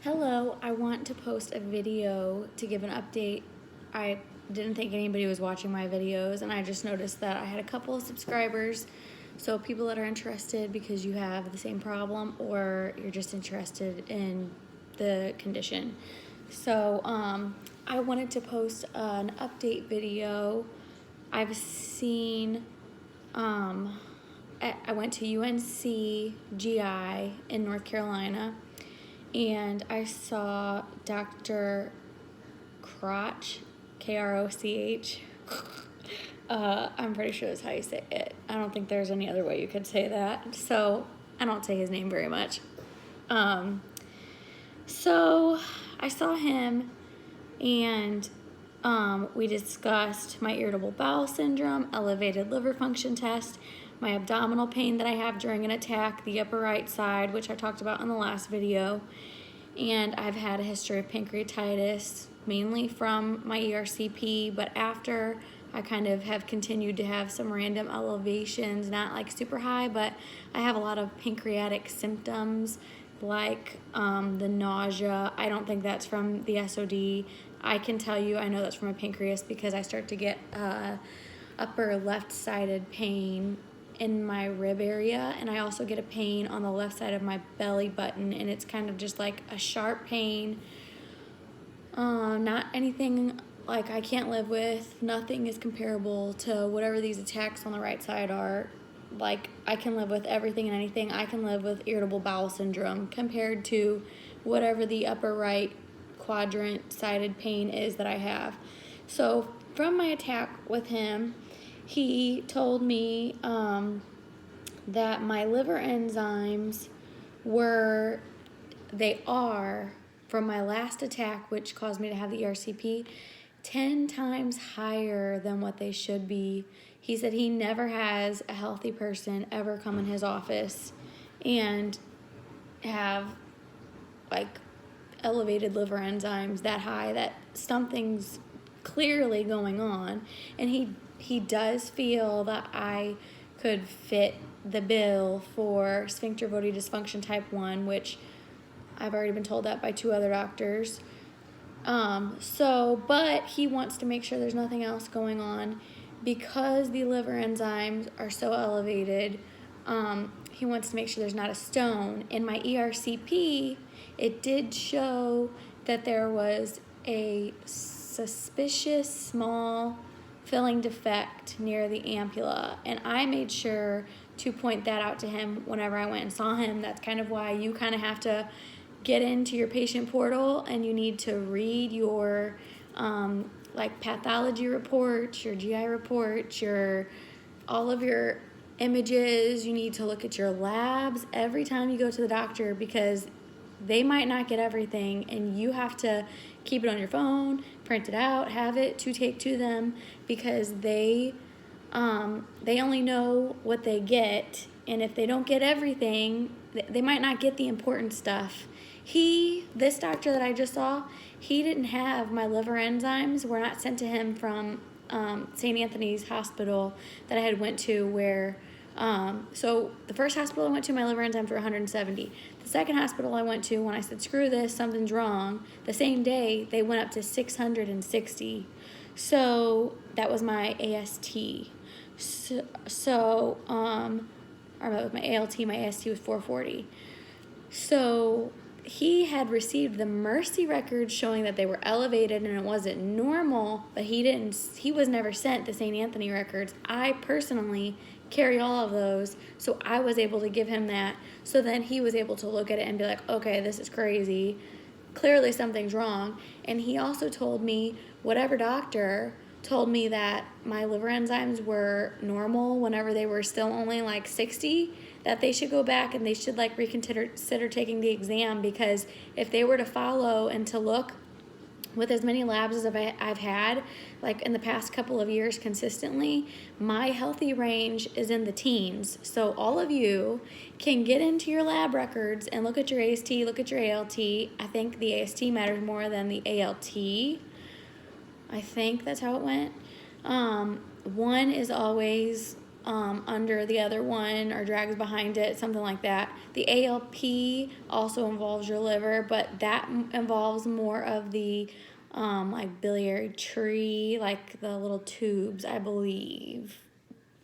Hello, I want to post a video to give an update. I didn't think anybody was watching my videos, and I just noticed that I had a couple of subscribers. So people that are interested because you have the same problem or you're just interested in the condition. So I wanted to post an update video. I've seen, I went to UNC GI in North Carolina, and I saw Dr. Kroch, Kroch. I'm pretty sure that's how you say it. I don't think there's any other way you could say that. So I don't say his name very much. So I saw him, and we discussed my irritable bowel syndrome, elevated liver function test, my abdominal pain that I have during an attack, the upper right side, which I talked about in the last video, and I've had a history of pancreatitis, mainly from my ERCP, but after I kind of have continued to have some random elevations, not like super high, but I have a lot of pancreatic symptoms, like the nausea. I don't think that's from the SOD. I can tell you I know that's from a pancreas because I start to get upper left-sided pain in my rib area, and I also get a pain on the left side of my belly button, and it's kind of just like a sharp pain. Not anything like I can't live with. Nothing is comparable to whatever these attacks on the right side are. Like, I can live with everything and anything. I can live with irritable bowel syndrome compared to whatever the upper right quadrant sided pain is that I have. So from my attack with him, he told me that my liver enzymes are from my last attack, which caused me to have the ERCP, 10 times higher than what they should be. He said he never has a healthy person ever come in his office and have like elevated liver enzymes that high, that something's clearly going on. And he does feel that I could fit the bill for sphincter of Oddi dysfunction type 1, which I've already been told that by 2 other doctors. But he wants to make sure there's nothing else going on because the liver enzymes are so elevated. He wants to make sure there's not a stone. In my ERCP, it did show that there was a suspicious small filling defect near the ampulla, and I made sure to point that out to him whenever I went and saw him. That's kind of why you kind of have to get into your patient portal, and you need to read your like pathology reports, your GI reports, all of your images. You need to look at your labs every time you go to the doctor, because they might not get everything, and you have to keep it on your phone, print it out, have it to take to them, because they only know what they get, and if they don't get everything, they might not get the important stuff. This doctor that I just saw, he didn't have my liver enzymes, were not sent to him from St. Anthony's Hospital that I had went to, where so the first hospital I went to, my liver enzymes were 170. The second hospital I went to, when I said, screw this, something's wrong, the same day, they went up to 660. So that was my AST. Or that was my ALT, my AST was 440. So he had received the Mercy records showing that they were elevated and it wasn't normal, but he was never sent the St. Anthony records. I personally carry all of those, so I was able to give him that. So then he was able to look at it and be like, okay, this is crazy. Clearly something's wrong. And he also told me, whatever doctor told me that my liver enzymes were normal whenever they were still only like 60, that they should go back and they should like reconsider taking the exam, because if they were to follow and to look with as many labs as I've had, like in the past couple of years consistently, my healthy range is in the teens. So all of you can get into your lab records and look at your AST, look at your ALT. I think the AST matters more than the ALT. I think that's how it went. One is always under the other one or drags behind it, something like that. The ALP also involves your liver, but that involves more of the like biliary tree, like the little tubes, I believe.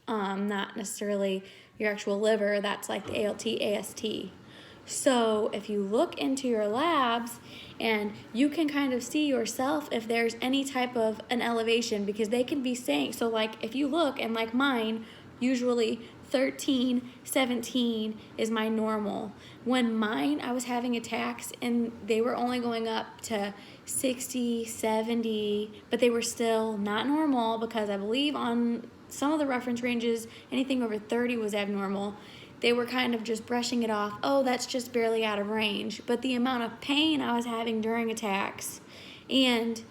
Not necessarily your actual liver. That's like the ALT, AST. So if you look into your labs, and you can kind of see yourself if there's any type of an elevation, because they can be saying, so like if you look, and like mine, usually 13, 17 is my normal. When mine, I was having attacks and they were only going up to 60, 70, but they were still not normal, because I believe on some of the reference ranges, anything over 30 was abnormal. They were kind of just brushing it off. Oh, that's just barely out of range. But the amount of pain I was having during attacks, and,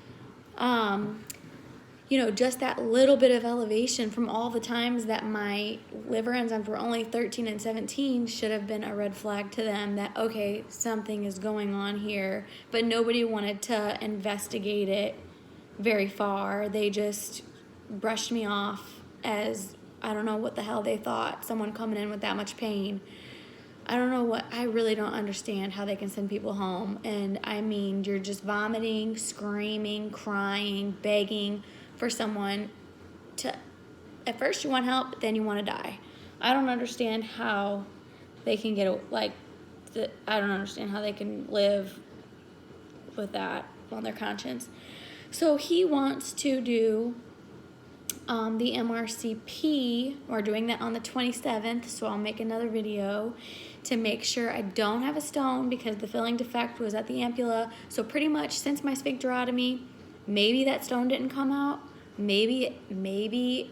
just that little bit of elevation from all the times that my liver enzymes were only 13 and 17 should have been a red flag to them that, okay, something is going on here. But nobody wanted to investigate it very far. They just brushed me off as, I don't know what the hell they thought, someone coming in with that much pain. I really don't understand how they can send people home. And I mean, you're just vomiting, screaming, crying, begging for someone to, at first you want help, but then you want to die. I don't understand how they can I don't understand how they can live with that on their conscience. So he wants to do the MRCP. We're doing that on the 27th, so I'll make another video to make sure I don't have a stone, because the filling defect was at the ampulla. So pretty much since my sphincterotomy, maybe that stone didn't come out. Maybe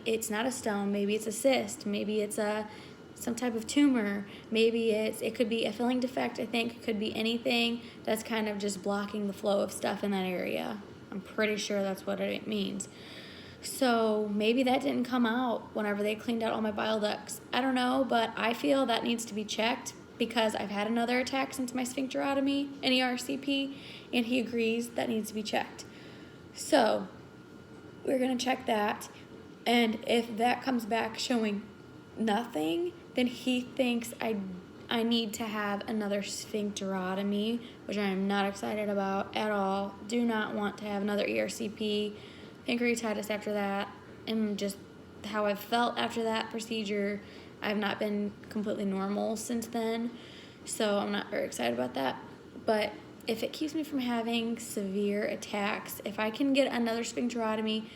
it's not a stone. Maybe it's a cyst. Maybe it's some type of tumor. Maybe it could be a filling defect. I think it could be anything that's kind of just blocking the flow of stuff in that area. I'm pretty sure that's what it means. So maybe that didn't come out whenever they cleaned out all my bile ducts. I don't know, but I feel that needs to be checked, because I've had another attack since my sphincterotomy, an ERCP, and he agrees that needs to be checked. So we're going to check that, and if that comes back showing nothing, then he thinks I need to have another sphincterotomy, which I am not excited about at all. Do not want to have another ERCP. Pancreatitis after that, and just how I've felt after that procedure, I've not been completely normal since then, so I'm not very excited about that. But if it keeps me from having severe attacks, if I can get another sphincterotomy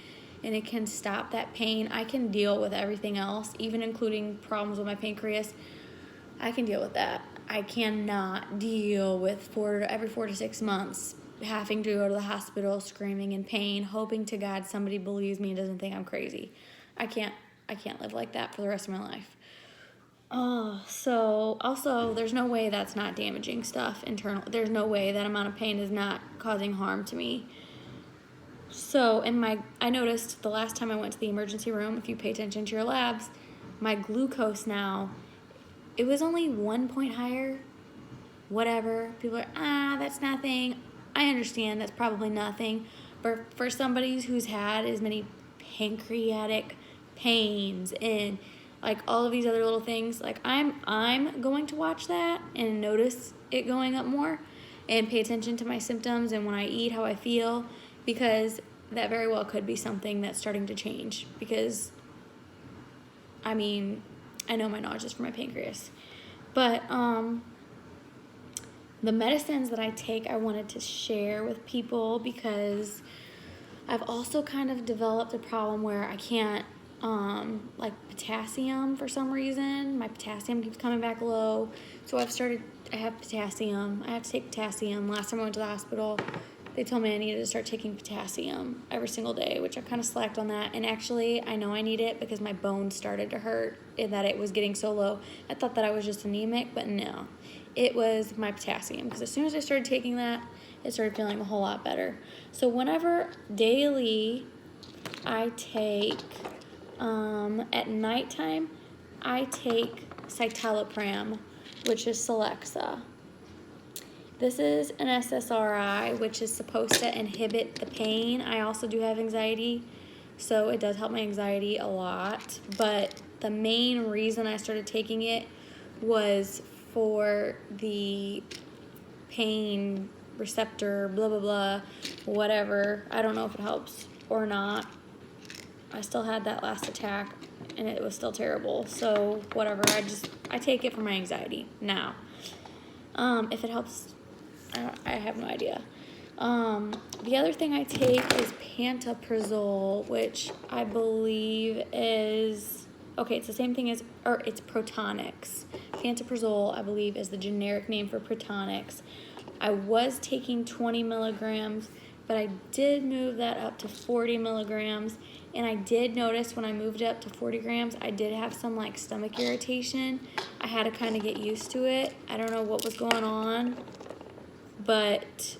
and it can stop that pain, I can deal with everything else, even including problems with my pancreas. I can deal with that. I cannot deal with every 4 to 6 months having to go to the hospital screaming in pain, hoping to God somebody believes me and doesn't think I'm crazy. I can't live like that for the rest of my life. So also, there's no way that's not damaging stuff internal. There's no way that amount of pain is not causing harm to me. So I noticed the last time I went to the emergency room, if you pay attention to your labs, my glucose now, it was only 1 point higher. Whatever. People are, that's nothing. I understand that's probably nothing, but for somebody who's had as many pancreatic pains and like all of these other little things, like I'm going to watch that and notice it going up more and pay attention to my symptoms and when I eat, how I feel, because that very well could be something that's starting to change. Because I mean, I know my knowledge is for my pancreas, but the medicines that I take, I wanted to share with people, because I've also kind of developed a problem where I can't, like potassium for some reason. My potassium keeps coming back low. So I have potassium. I have to take potassium. Last time I went to the hospital, they told me I needed to start taking potassium every single day, which I kind of slacked on that. And actually, I know I need it because my bones started to hurt and that it was getting so low. I thought that I was just anemic, but no. It was my potassium, because as soon as I started taking that, it started feeling a whole lot better. So whenever daily I take, at nighttime, I take Citalopram, which is Celexa. This is an SSRI, which is supposed to inhibit the pain. I also do have anxiety, so it does help my anxiety a lot. But the main reason I started taking it was for the pain receptor, blah, blah, blah, whatever. I don't know if it helps or not. I still had that last attack, and it was still terrible. So, whatever. I take it for my anxiety now. If it helps, I have no idea. The other thing I take is Pantaprazole, which I believe is, okay, it's the same thing as, or it's Protonix. Pantaprazole, I believe, is the generic name for Protonix. I was taking 20 milligrams, but I did move that up to 40 milligrams, and I did notice when I moved it up to 40 grams, I did have some, like, stomach irritation. I had to kind of get used to it. I don't know what was going on, but,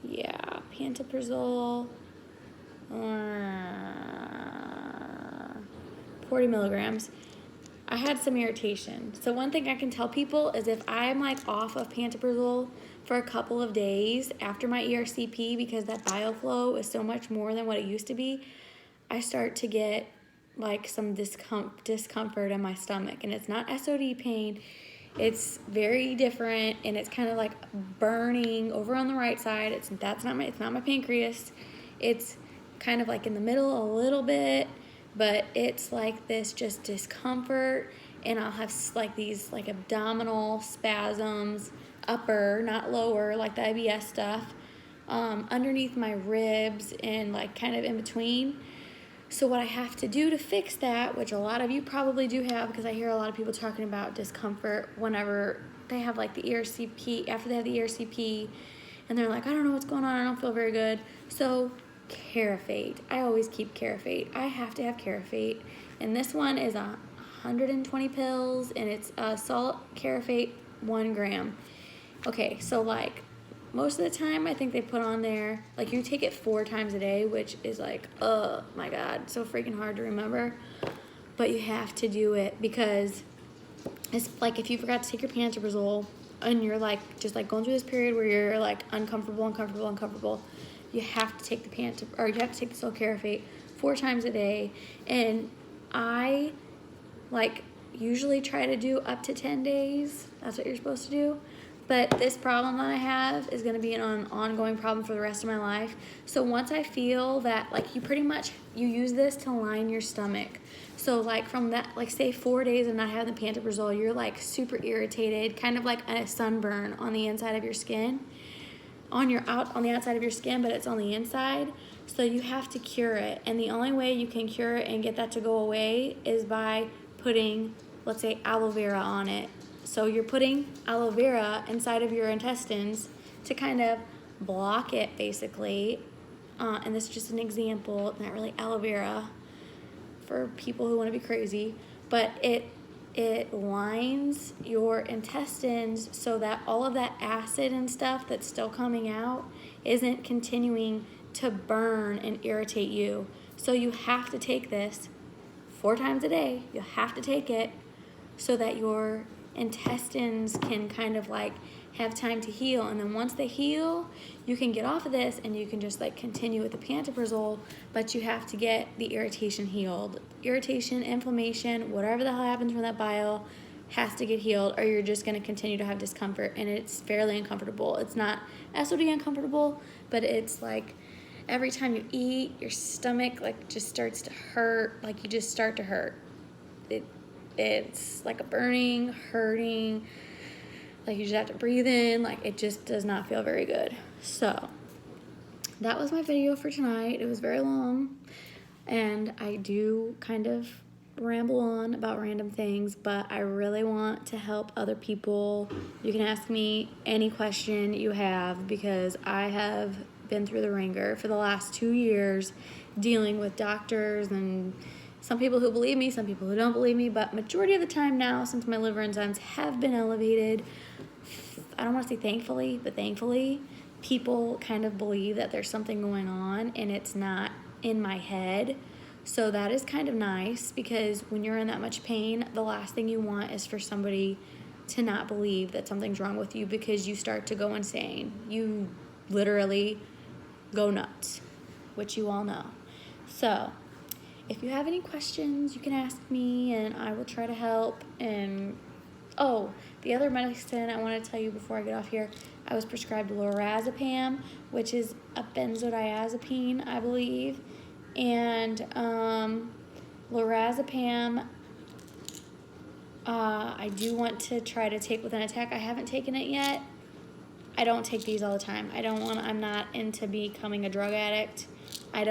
yeah, Pantaprazole, 40 milligrams. I had some irritation. So one thing I can tell people is if I'm like off of Pantaprazole for a couple of days after my ERCP, because that bile flow is so much more than what it used to be, I start to get like some discomfort in my stomach. And it's not SOD pain. It's very different, and it's kind of like burning over on the right side. It's not my pancreas. It's kind of like in the middle a little bit, but it's like this just discomfort, and I'll have like these like abdominal spasms, upper, not lower, like the IBS stuff, underneath my ribs and like kind of in between. So what I have to do to fix that, which a lot of you probably do have, because I hear a lot of people talking about discomfort whenever they have like the ERCP, after they have the ERCP, and they're like, I don't know what's going on, I don't feel very good. So Sulcarafate. I always keep Sulcarafate. I have to have Sulcarafate. And this one is 120 pills, and it's Sulcarafate 1 gram. Okay, so like most of the time I think they put on there, like you take it 4 times a day, which is like, oh my God, so freaking hard to remember. But you have to do it because it's like if you forgot to take your Pantaprazole and you're like just like going through this period where you're like uncomfortable, you have to take the you have to take the Sulcarafate 4 times a day. And I like usually try to do up to 10 days. That's what you're supposed to do. But this problem that I have is going to be an ongoing problem for the rest of my life. So once I feel that, like, you use this to line your stomach. So, like, from that, like, say 4 days of not having the Pantaprazole, you're, like, super irritated, kind of like a sunburn on the inside of your skin. On the outside of your skin, but it's on the inside. So you have to cure it. And the only way you can cure it and get that to go away is by putting, let's say, aloe vera on it. So you're putting aloe vera inside of your intestines to kind of block it, basically. And this is just an example. It's not really aloe vera for people who want to be crazy. But it lines your intestines so that all of that acid and stuff that's still coming out isn't continuing to burn and irritate you. So you have to take this 4 times a day. You have to take it so that your intestines can kind of like have time to heal, and then once they heal, you can get off of this and you can just like continue with the Pantaprazole, but you have to get the irritation healed. Irritation, inflammation, whatever the hell happens from that bile has to get healed, or you're just going to continue to have discomfort, and it's fairly uncomfortable. It's not SOD uncomfortable, but it's like every time you eat, your stomach like just starts to hurt, like you just start to hurt. It's like a burning, hurting, like you just have to breathe in, like it just does not feel very good. So that was my video for tonight. It was very long, and I do kind of ramble on about random things, but I really want to help other people. You can ask me any question you have, because I have been through the ringer for the last 2 years dealing with doctors and some people who believe me, some people who don't believe me, but majority of the time now, since my liver enzymes have been elevated, I don't want to say thankfully, but thankfully, people kind of believe that there's something going on and it's not in my head. So that is kind of nice, because when you're in that much pain, the last thing you want is for somebody to not believe that something's wrong with you, because you start to go insane. You literally go nuts, which you all know. So if you have any questions, you can ask me and I will try to help. And oh, the other medicine I want to tell you before I get off here, I was prescribed Lorazepam, which is a benzodiazepine, I believe. And Lorazepam, I do want to try to take with an attack. I haven't taken it yet. I don't take these all the time. I'm not into becoming a drug addict. I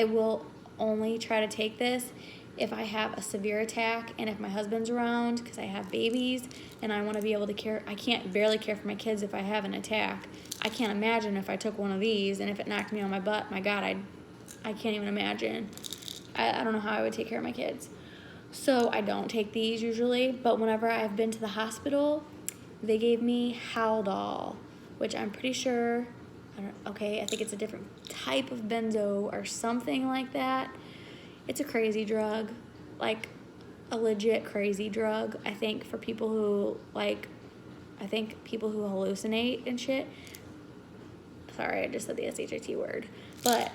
will only try to take this if I have a severe attack and if my husband's around, because I have babies and I want to be able to care. I can't barely care for my kids if I have an attack. I can't imagine if I took one of these and if it knocked me on my butt. My God, I can't even imagine. I don't know how I would take care of my kids. So I don't take these usually, but whenever I've been to the hospital, they gave me Haldol, which I'm pretty sure, I think it's a different type of benzo or something like that. It's a crazy drug, like a legit crazy drug, I think, for people who, people who hallucinate and shit. Sorry, I just said the SHIT word. But,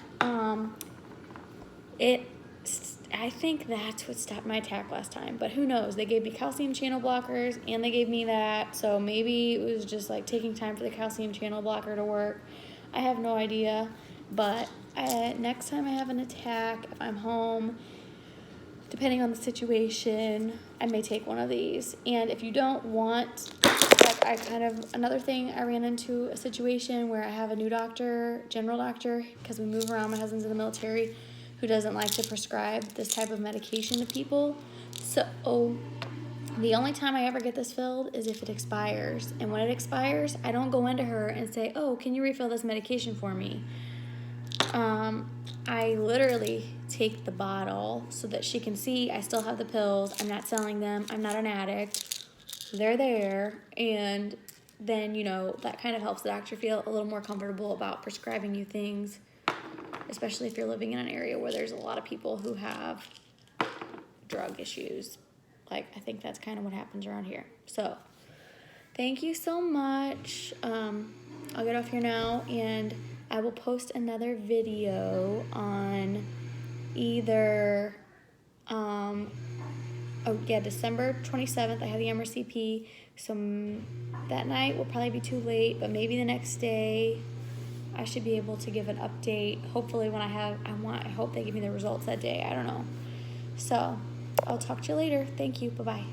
I think that's what stopped my attack last time, but who knows? They gave me calcium channel blockers, and they gave me that, so maybe it was just, like, taking time for the calcium channel blocker to work. I have no idea, but next time I have an attack, if I'm home, depending on the situation, I may take one of these. And if you don't want, another thing, I ran into a situation where I have a new doctor, general doctor, because we move around, my husband's in the military, who doesn't like to prescribe this type of medication to people. So the only time I ever get this filled is if it expires. And when it expires, I don't go into her and say, oh, can you refill this medication for me? I literally take the bottle so that she can see I still have the pills. I'm not selling them. I'm not an addict. They're there. And then, that kind of helps the doctor feel a little more comfortable about prescribing you things, especially if you're living in an area where there's a lot of people who have drug issues. I think that's kind of what happens around here. So, thank you so much. I'll get off here now, and I will post another video on either, December 27th. I have the MRCP, so that night will probably be too late, but maybe the next day I should be able to give an update. Hopefully when I hope they give me the results that day. I don't know. So, I'll talk to you later. Thank you. Bye-bye.